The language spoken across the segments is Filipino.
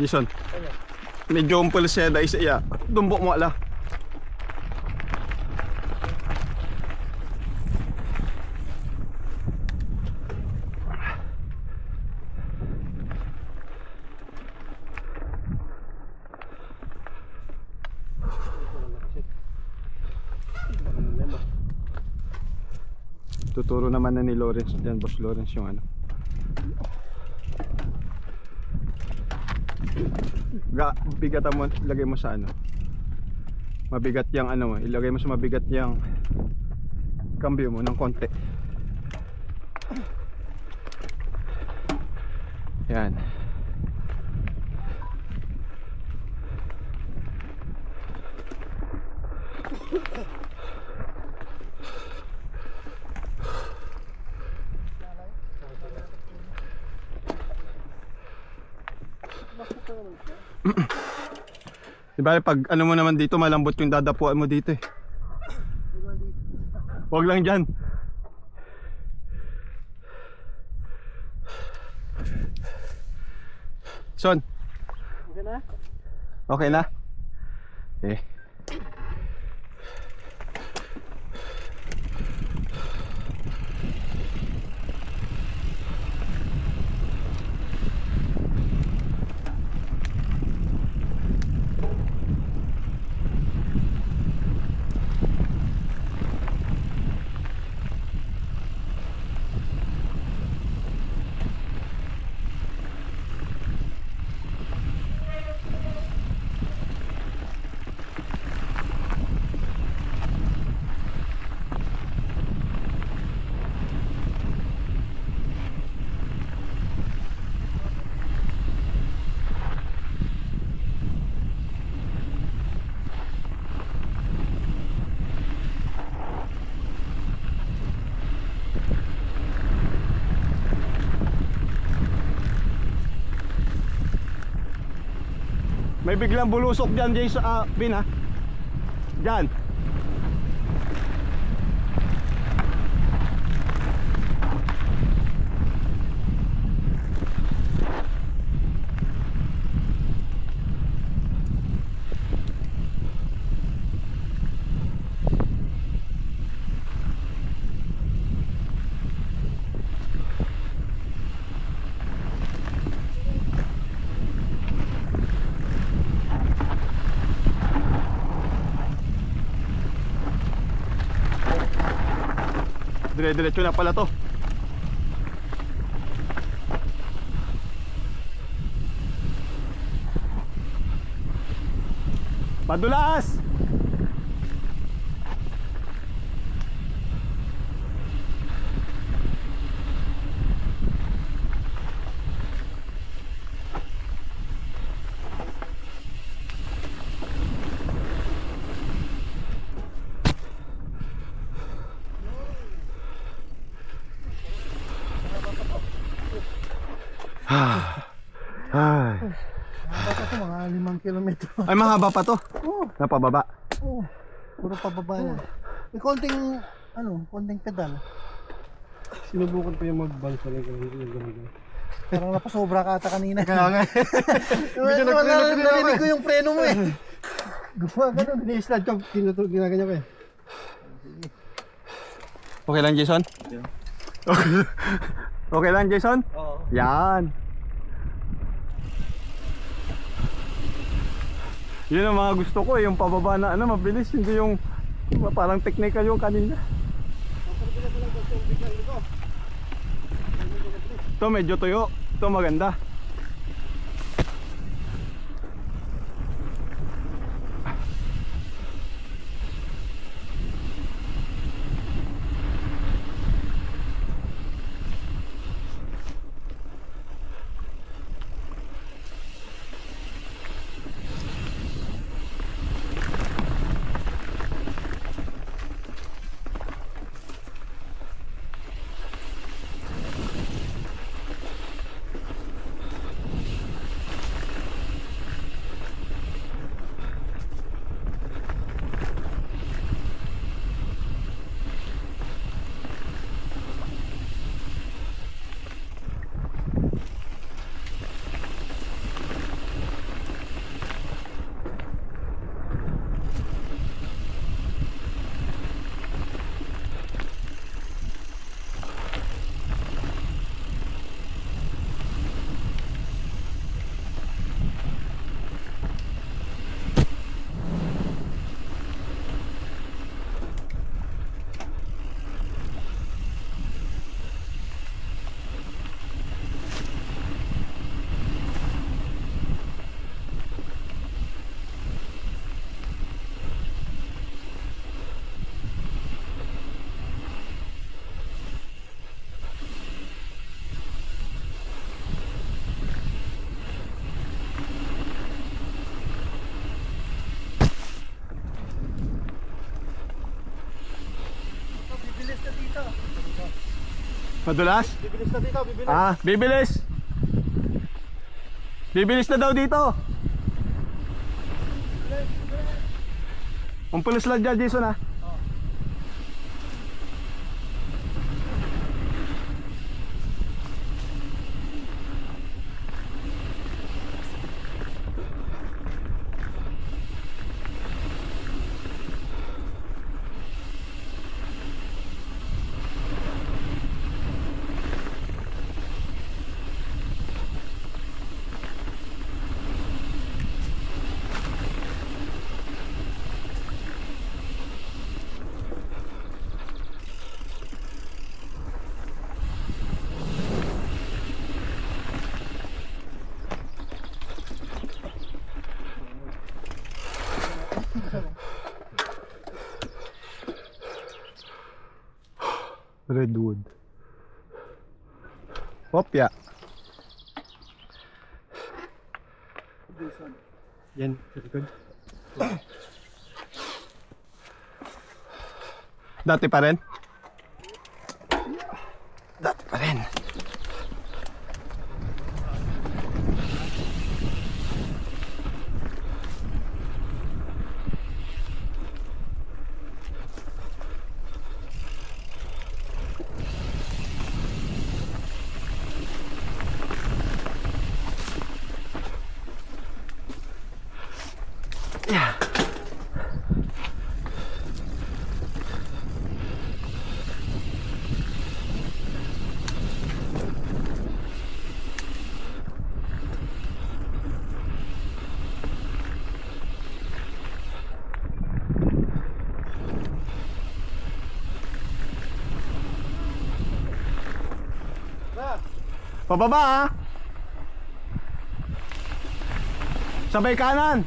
Jason. Medyo umpul siya dahil sa iya. Tumbok mo ala. Tuturo naman na ni Lawrence yan, Boss Lawrence, yung ano. Bigatan mo, ilagay mo sa ano. Mabigat yang ano mo, ilagay mo sa mabigat yang cambio mo ng konti. Yan. Diba pag ano mo naman dito, malambot yung dadapuan mo dito eh. Huwag lang dyan. Son. Okay na? Okay na? Okay. May biglang bulusok dyan, Jay, sa Bin ha. Dyan. Dire-diretso na pala to. Padulas! Ay. Baka ito mga 5 kilometro. Ay, mahaba pa to. Oo. Napababa. Oo. Puro pababa yan. May konting pedal. Sinubukan pa yung mag-balsa lang ganun. Parang napasobra ka ata kanina. Kaya nga. Narinig ko yung preno mo eh. Gumawa ganun. Ini-slide ko, ginaganyan ko eh. Okay lang, Jason? Okay lang, Jason? Oo. Yan. Yun ang mga gusto ko, yung pababa na ano, mabilis, hindi yung parang technical yung kanina. Ito medyo tuyo, ito maganda. Madulas? Bibilis na dito, bibilis. Ah, bibilis. Bibilis na daw dito. Umpulis lang dyan, Jason ah. Redwood. Popya. Yan, sa likod. Dati pa rin? Dati pa rin. Yeah. Pababa ah. Sabay kanan.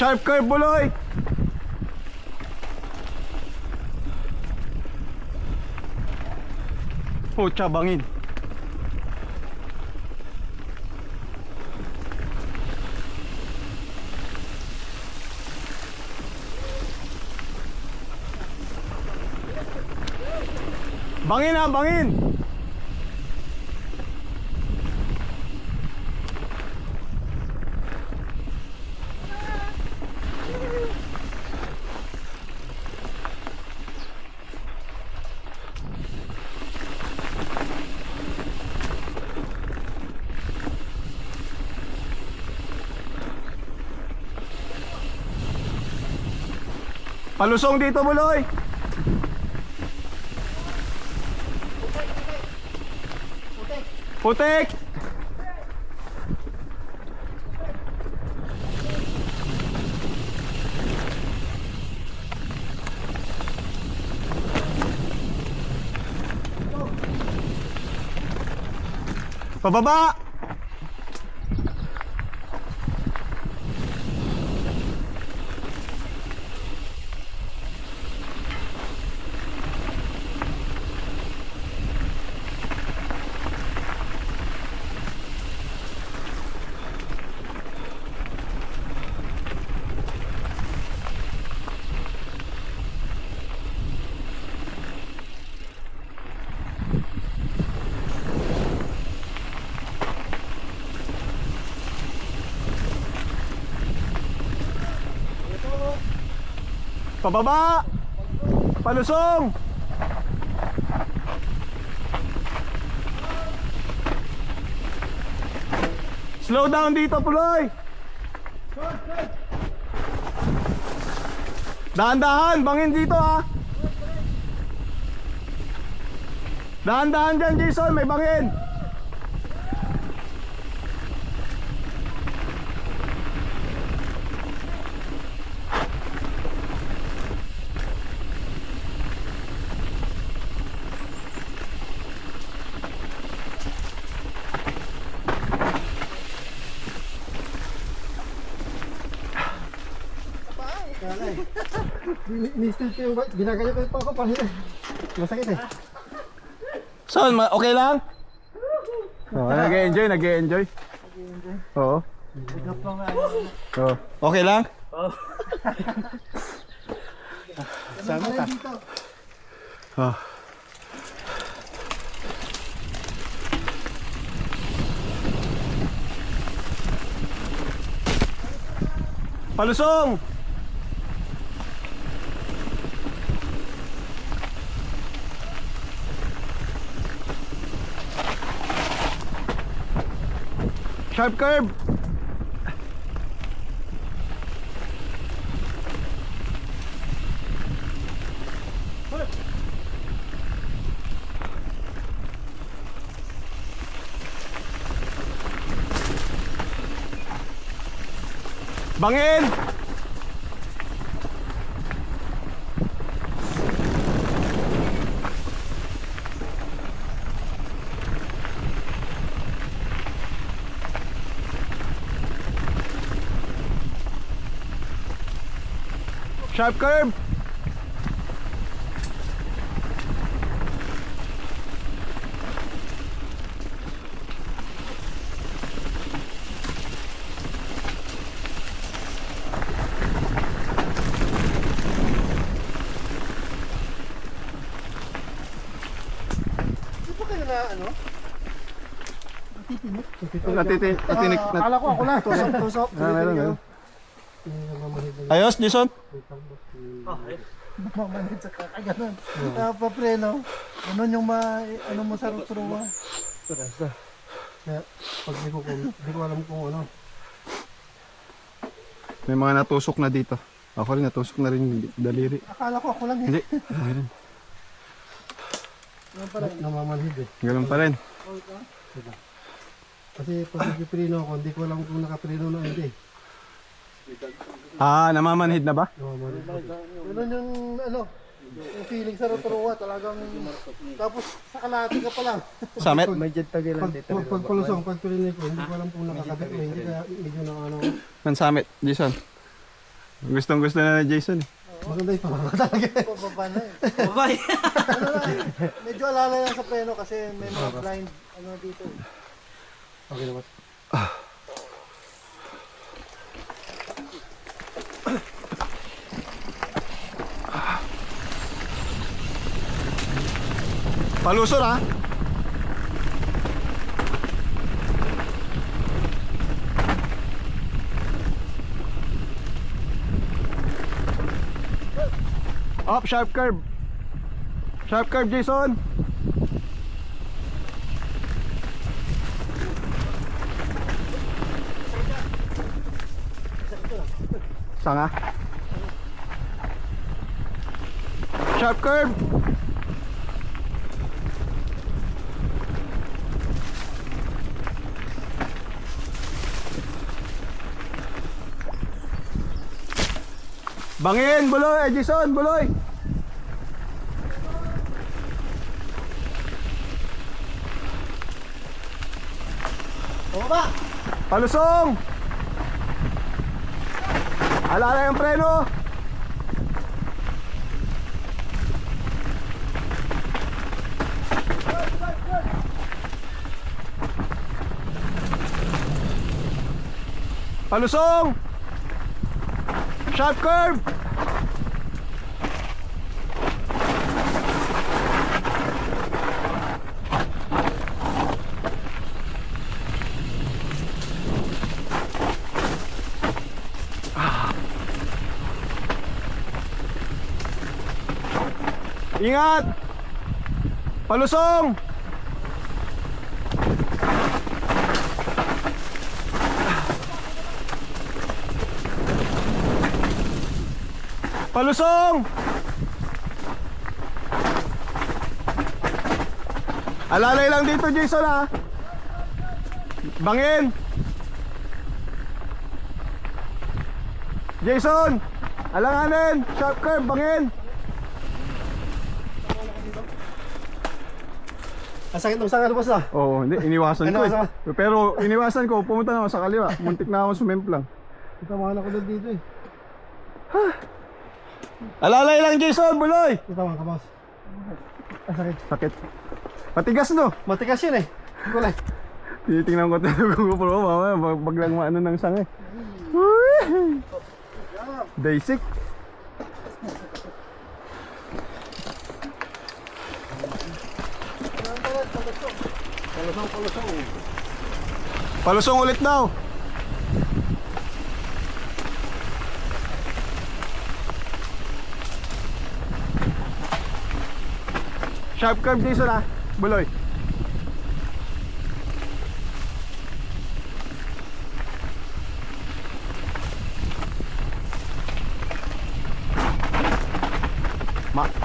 Sharp curve, Buloy! Pucha, bangin. Bangin ah, bangin! Palusong dito, Buloy. Putik. Pababa. Pababa! Palusong! Slow down dito, Puloy! Dahan-dahan, bangin dito ha! Dahan-dahan dyan, Jason, may bangin! Ni-still ko yung ginaganyan ko yung pako pa. Masakit eh. Son, okay lang? Oh, nag-e-enjoy, nag-e-enjoy. Oo. Oo. Okay lang? Sama ka. Ah. Palusong! Sharp curve! Bangin! Sharp curve! Di ba kayo na ano? Natinik. Akala ko ako lang. Tusok. Meron. Ayos, Jason? Mamanit sa kakaganon. Papreno. Ano yung ano mo sa ruturuwa? Kaya pag di ko alam kung ano. May mga natusok na dito. Ako rin natusok na rin yung daliri. Akala ko ako lang eh. Hindi. Meron. Namamanhid eh. Ganun pa rin. Kasi pag nagpiprino ako, hindi ko alam kung nakaprino na hindi. Ah, namamanhid na ba? Ganun yung ano, yung feeling sa ruturuwa talagang tapos sa kalahati ka pa lang. Summit? Pagpalusong, pagprino ko, hindi ko alam kung nakakabit o hindi kaya medyo na ano. Ng summit, Jason. Gustong gusto na ni Jason. Maganda yung pamaka talaga. Pababa na eh. Babay. Ano na, medyo alala yan sa preno kasi may mga blind ano dito. Okay naman. Palusor ha? Up, sharp curve. Sharp curve, Jason. Sanga. Sharp curve. Bangin, buloy, Jason, buloy. Bumaba! Palusong. Alala yung preno. Palusong. Sharp curve. Ingat! Palusong! Palusong! Alalay lang dito, Jason, ha? Bangin! Jason! Alanganin! Sharp curve, bangin! Asakit ng sangal, boss ah. Oo, hindi, iniwasan ko Iniwasan eh. Pero iniwasan ko, pumunta na ako sa kaliwa. Muntik na ako sumemplang. Itamaan ako doon dito eh. Alalay lang, Jason, buloy! Itamaan ka, boss. Asakit. Sakit. Matigas, no? Matigas yun eh. Kulay. Tinitingnan ko tayo kung GoPro, mamaya baglang maano ng sangay. Basic. Palusong ulit daw. Sharp curve, Jason, ha? Buloy.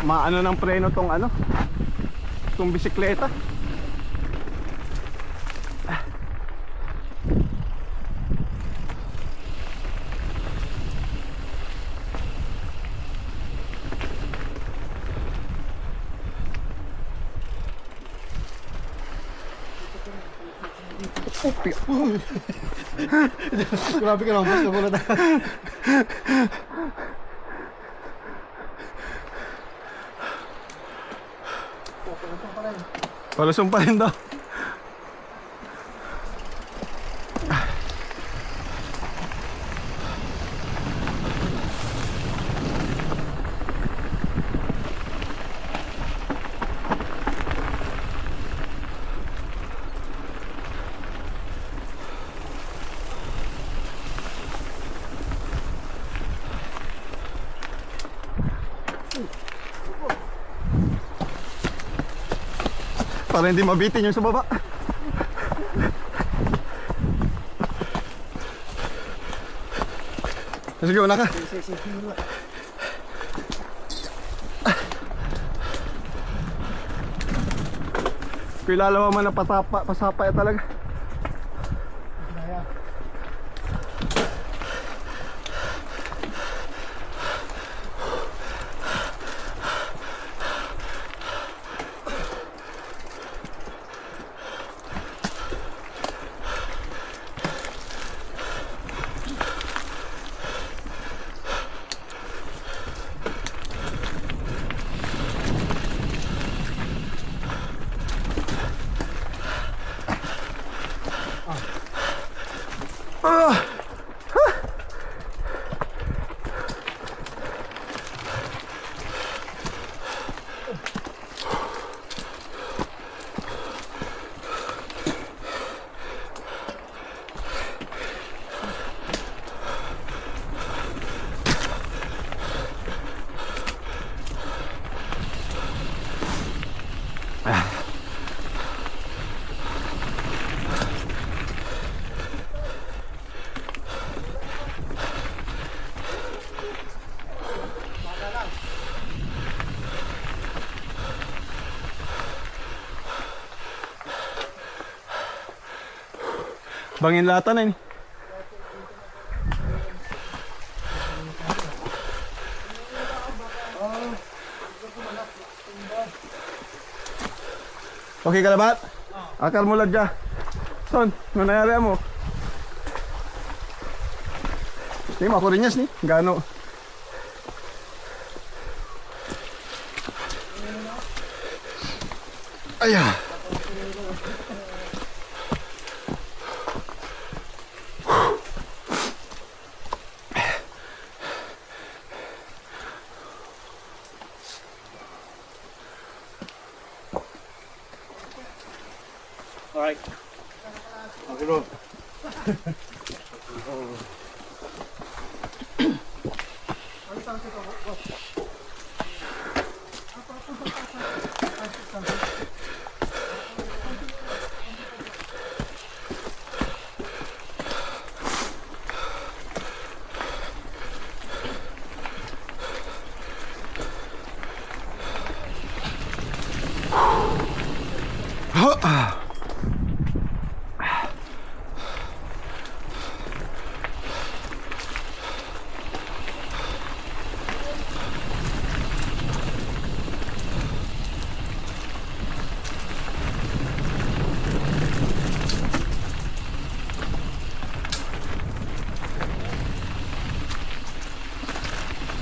Maano ng preno tong ano? Tong bisikleta. Grabe ka lang, boss. Nagulat ako. Palusong pa rin daw. Para hindi mabitin yung sa baba. Sige, una ka. Pilalawa man na pasapa talaga. Bangin lata na ini. Okay ka labat? Akal mo lang dyan. Son, nangyari mo? Hindi, makurinyas ni. Gano? Ayah. Alright. Okay, bro.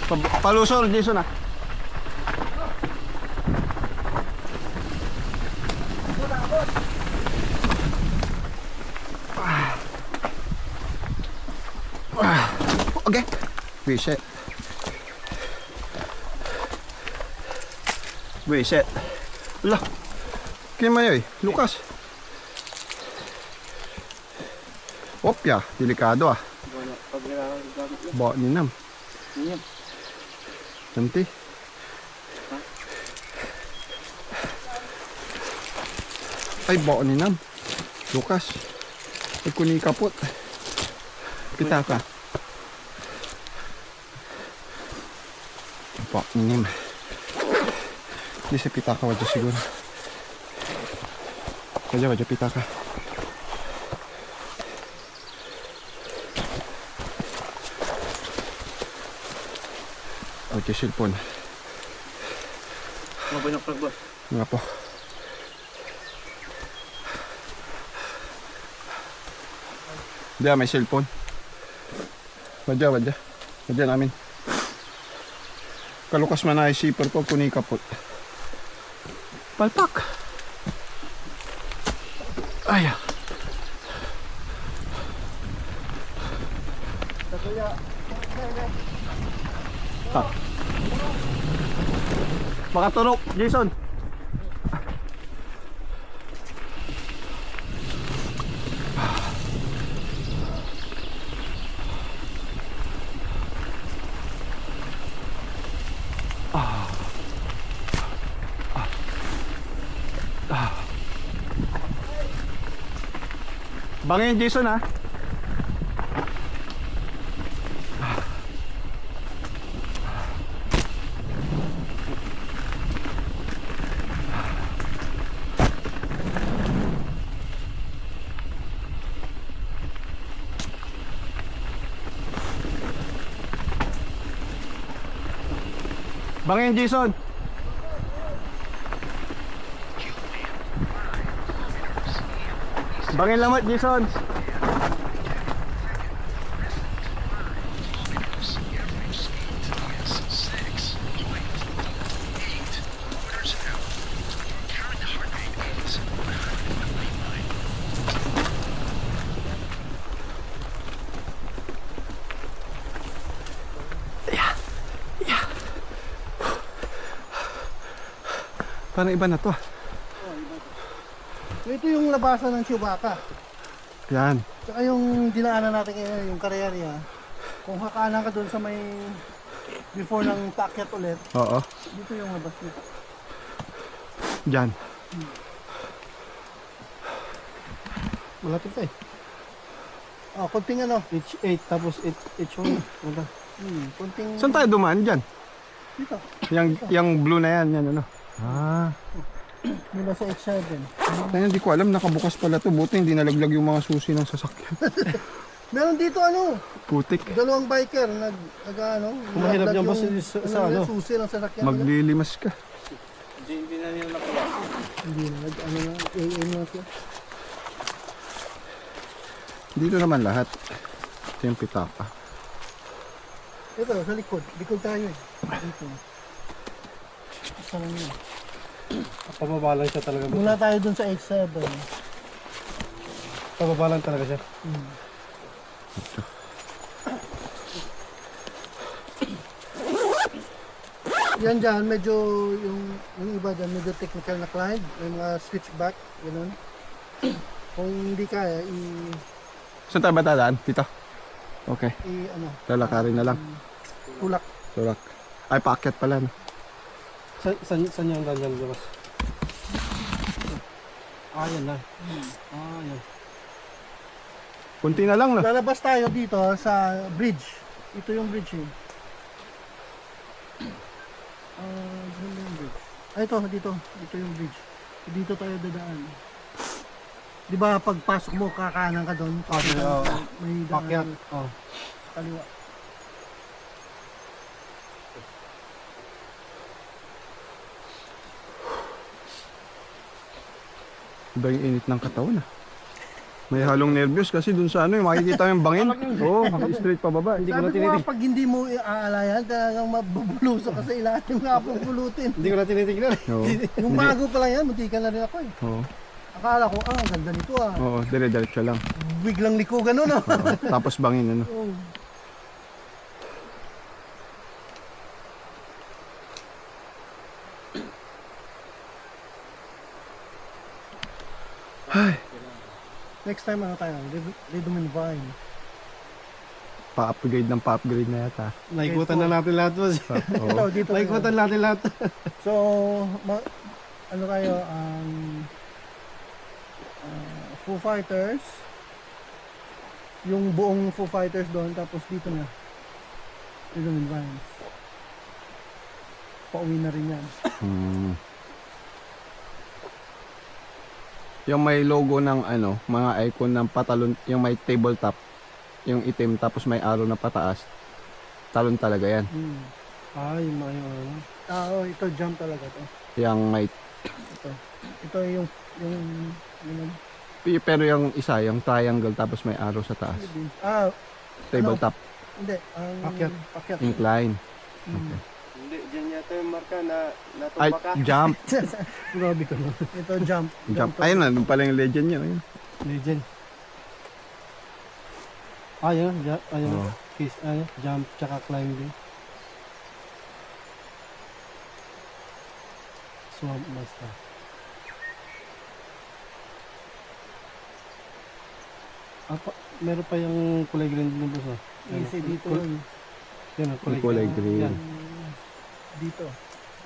Palusor, Jason ah. Okay. Reset. Reset. Wala. Kaya mayoy. Lucas. Opya. Delikado ah. Pag nilalagamit yun. Bawa ni Nam. Yan. Nanti. Ay, bawa ni Nam. Lucas. Ay, kuni kapot. Pitaka. Bawa ni Nam. Hindi sa pitaka wajah siguro. Wajah pitaka. Wajah cellphone. Mga binaklag boss. Nga po. Diyan may cellphone. Wadya. Wadya namin. Kalukas man ay zipper ko, kuning kapot. Palpak. Ay. Ah. Baka turok, Jason. Bangin Jason ha. Bangin Jason. Bangin lamot Jason. Parang iba na to ah. Ito yung labasan ng Chewbacca. Yan. Tsaka yung dinaanan natin ngayon, yung karerya. Kung hakanan ka doon sa may before ng paakyat ulit, Oo. dito yung labas nito. Diyan. Malapit ka eh. Oh, konting ano. H8 tapos H1. Wala. Konting Saan tayo dumaan dyan? dito. Yung blue na yan, yan ano. Ah. Mula sa H7. Kaya hindi ko alam, nakabukas pala to. Buti hindi nalaglag yung mga susi ng sasakyan. Meron dito ano, Putik. dalawang biker nag ano, Mahirap nalaglag niyan ba yung- sa ano? susi ng sasakyan. nila. Maglilimas ka. Hindi na nila nakuha. Hindi na, ano na, AM na siya. Dito naman lahat. Ito yung pitaka. Ito, sa likod. Likod tayo eh. Dito. Isa lang yun. Pababa lang siya talaga. Mula tayo dun sa H7. Pababa lang talaga siya. Yan dyan, medyo yung iba dyan, medyo technical na climb. May mga switchback, gano'n. Kung hindi kaya, Saan tayo ba dadaan? Dito? Okay. ano, Lalakarin na lang. tulak. Surak. Ay, paakyat pala. No? Saan yung dandan labas? Ah, yan na. Ah, yan. Kunti na lang, no? Lalabas tayo dito sa bridge. Ito yung bridge eh. Saan yung bridge? Ay, ito, dito. Ito yung bridge. Dito tayo dadaan. Di ba pagpasok mo, kakanan ka doon? May daan. Pakyat. Oh. Kaliwa. Iba yung init ng katawan, ah. May halong nervyos kasi dun sa ano, yung makikita mo yung bangin. Oo, straight pababa. Hindi ko na Sabi ko nga, tinitignan. pag hindi mo aalayan, talagang mabubuluso kasi ilalim nga pupulutin. Hindi ko na tinitignan. Oo. Yung bago pa lang yan, muntikan na rin ako eh. Oo. Akala ko, ang ganda nito ah. Oo, dire-diretso lang. Biglang liko ganun ah. Oo. Tapos bangin ano. Oo. Next time ano tayo? Rhythm and Vine. Pa-upgrade ng pa-upgrade na yata. Naikutan na natin lahat, boss. Oo. Ito, dito. Naikutan natin lahat. So, ano tayo, Foo Fighters, yung buong Foo Fighters doon, tapos dito na, Rhythm and Vines. Pauwi na rin yan. Hmm. Yung may logo ng ano, mga icon ng patalon, yung may tabletop, yung itim tapos may arrow na pataas. Talon talaga yan. Ay, mga yun. Ito jump talaga to. Yung may Ito yung pero yung isa, yung triangle tapos may arrow sa taas. Tabletop, hindi, Pakyat. pakyat. incline. Hindi, dyan yata yung marka na Ay, natumba ka. jump. Grabe ka na. Ito jump. Jump. to. Ayun na, doon pala yung legend niya. Ayun. Legend. Ayun, ayun. Oo. Kiss, ayun, jump, tsaka climbing. Swamp master. Meron pa yung kulay green din boss ah. Easy dito yun. Yan ang kulay, Yung kulay green. Yan. Dito.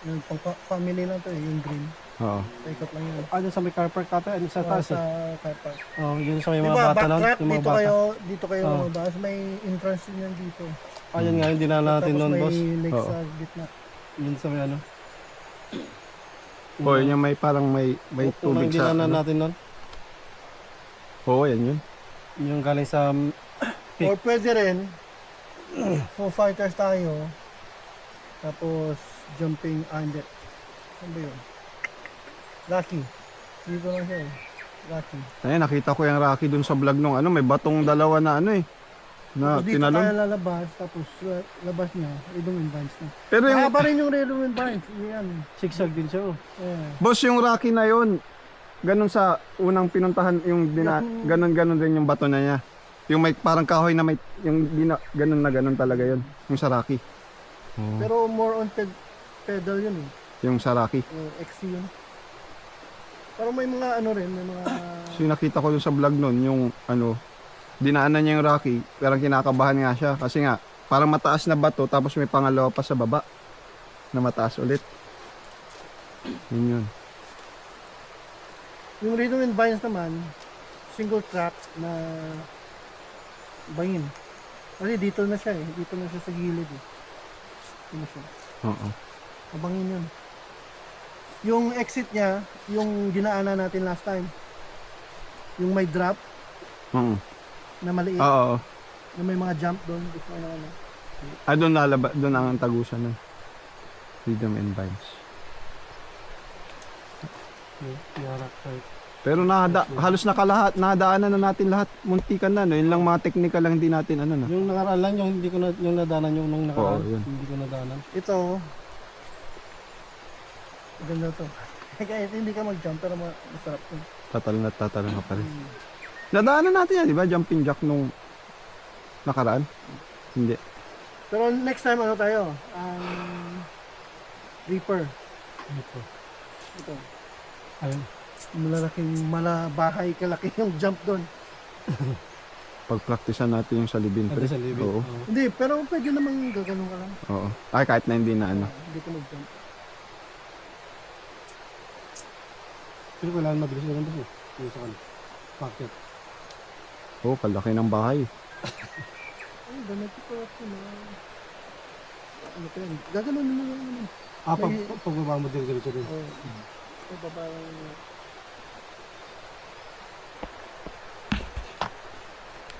Yung family lang to eh, yung green. Oo. Ikot lang yun. Ano sa may car park ata, ano sa taas Sa eh. car park. Oh, yun sa may mga Diba, bata nun, backtrack, yung mga dito bata. dito kayo Oh. lumabas. May entrance din yan dito. Ayun nga, yung dinala natin Tapos noon may boss. lake Oo. sa gitna. Yun sa may ano. Oh, yun yung may parang may tubig Unang sa dinala ano. natin noon. Oo, yan yun. Yung galing sa Or pwede rin, Foo Fighters tayo. Tapos jumping under. Ano ba yun? Rocky. Dito lang siya eh. Rocky. Ayun, nakita ko yung Rocky dun sa vlog nung ano, may batong dalawa na ano eh. Na Tapos dito tayo tinalon. lalabas. Tapos labas niya, Rhythm and Vines na. Pero yung, Mahaba rin yung Rhythm and Vines. Yan. zigzag din siya oh. Yeah. boss, yung Rocky na yun, ganun sa unang pinuntahan, yung ganun rin yung bato na niya. Yung may parang kahoy na may, yung ganun talaga yun. Yung sa Rocky. Oo. Pero more on pedal yun eh. Yung sa Rocky. XC yun. Parang may mga ano rin, may mga... So yung nakita ko dun sa vlog nun, yung ano, dinaanan niya yung Rocky, parang kinakabahan nga siya. Kasi nga, parang mataas na bato, tapos may pangalawa pa sa baba, na mataas ulit. Yun yun. Yung Rhythm and Vines naman, single track na bangin. Kasi dito na siya eh. Dito na siya sa gilid eh. Dito na siya. Oo. Mabangin yun. Yung exit niya, yung dinaanan natin last time. Yung may drop Oo. na maliit. Oo. Na may mga jump doon. Gusto na ano. Ah, doon ang tagusan nun. Freedom and Vines. Yarak type. Pero halos nadaanan na natin lahat. Muntikan na, no? Yun lang mga technical lang hindi natin ano na. Yung nakaraan lang, yung hindi ko na, yung nadanan yung nung nakaraan. Oo, yun. Hindi ko nadanan. Ito, ganda to. Kahit hindi ka mag-jump, pero masarap to. Tatalon ka pa rin. Nadaanan natin yan, di ba? Jumping jack nung nakaraan. Hindi. Pero next time ano tayo? Reaper. Ito. Ayun. Malalaking bahay kalaki yung jump doon. Pag-practicean natin yung salibin, Pwede pre. sa libid. Oo. Oo. Hindi, pero pwede namang gaganon ka lang. Oo. Ay, kahit na hindi na ano. Hindi ka mag-jump. Pero kailangan mabilis na lang boss. Yung sa kanila. Packet. Oo, kalaki ng bahay. Ay, ganito ko ako na. Ano ko yan? Gaganon mo lang naman. Pagbaba mo din ganito din. Oo. Ay, baba lang.